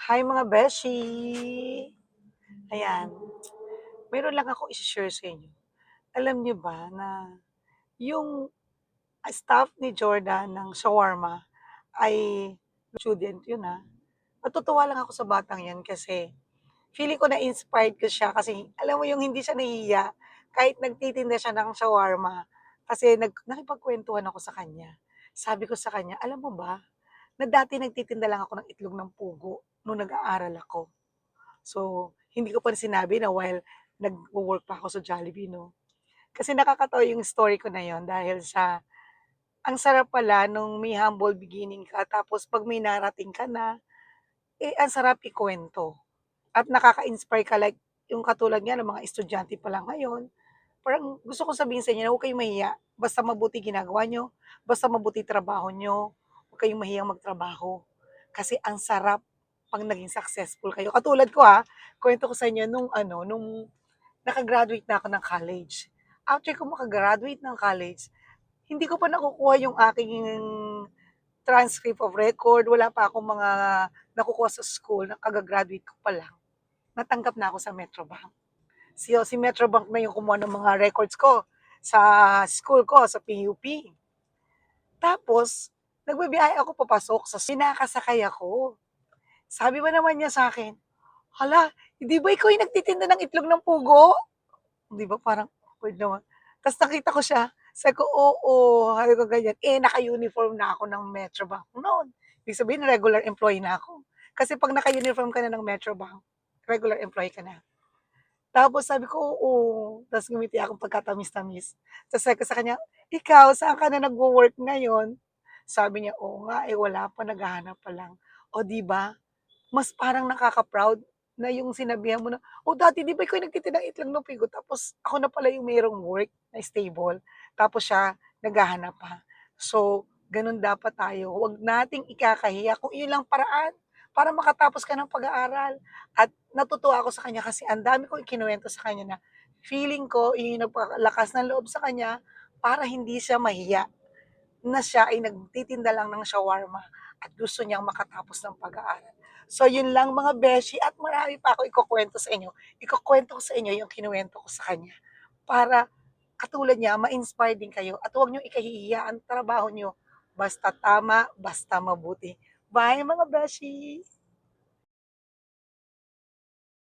Hi mga beshi! Ayan, meron lang ako i-share sa inyo. Alam niyo ba na yung staff ni Jordan ng shawarma ay student yun Natutuwa lang ako sa batang yan kasi feeling ko na-inspired ko siya kasi alam mo yung hindi siya nahihiya kahit nagtitinda siya ng shawarma kasi nakipagkwentuhan ako sa kanya. Sabi ko sa kanya, alam mo ba, na dati nagtitinda lang ako ng itlog ng pugo nung nag-aaral ako. So, hindi ko pa sinabi na while nagwo-work pa ako sa Jollibee 'no. Kasi nakakatawa yung story ko na yon dahil sa ang sarap pala nung may humble beginning ka tapos 'pag may narating ka na, ang sarap ikuwento at nakaka-inspire ka like yung katulad niyan ng mga estudyante pa lang ngayon. Parang gusto kong sabihin sa inyo na huwag kayong mahiya, basta mabuti ginagawa niyo, basta mabuti trabaho niyo, huwag kayong mahiyang magtrabaho. Kasi ang sarap 'pag naging successful kayo. Katulad ko kuwento ko sa inyo nung naka-graduate na ako ng college. After ko maka-graduate ng college, hindi ko pa nakukuha yung aking transcript of record, wala pa akong mga nakukuha sa school, kaka-graduate ko pa lang, natanggap na ako sa Metrobank. Si Metrobank na yung kumuha ng mga records ko sa school ko, sa PUP. Tapos, nagbibiyahe ako papasok sa nakasakay ako. Sabi ba naman niya sa akin, "Hala, hindi ba ikaw yung nagtitinda ng itlog ng pugo?" 'Di ba parang awkward naman. Tapos nakita ko siya, sabi ko, "Oo." Sabi ko ganyan. Naka-uniform na ako ng Metrobank noon. Ibig sabihin regular employee na ako. Kasi 'pag naka-uniform ka na ng Metrobank, regular employee ka na. Tapos sabi ko, "Oo." Tapos ngumiti akong pagkatamis-tamis. Tapos sabi ko sa kanya, "Ikaw, saan ka na nagwo-work ngayon?" Sabi niya, "Oo nga, wala pa, naghahanap pa lang." O 'di ba, mas parang nakaka-proud na yung sinabihan mo na, "Oh, dati 'di ba ikaw yung nagtitinda ng itlog ng Figo tapos ako na pala yung mayroong work na stable, tapos siya naghahanap pa." So, gano'n dapat tayo, huwag nating ikakahiya kung iyon lang paraan para makatapos ka ng pag-aaral. At natutuwa ako sa kanya kasi ang dami kong ikinuwento sa kanya na feeling ko iyon yung nagpalakas ng loob sa kanya para hindi siya mahiya na siya ay nagtitinda lang ng shawarma at gusto niyang makatapos ng pag-aaral. So yun lang mga beshi at marami pa ako ikukuwento sa inyo. Ikukuwento ko sa inyo yung kinuwento ko sa kanya para katulad niya ma-inspire din kayo at huwag niyong ikahihiya ang trabaho niyo. Basta tama, basta mabuti. Bye mga beshi!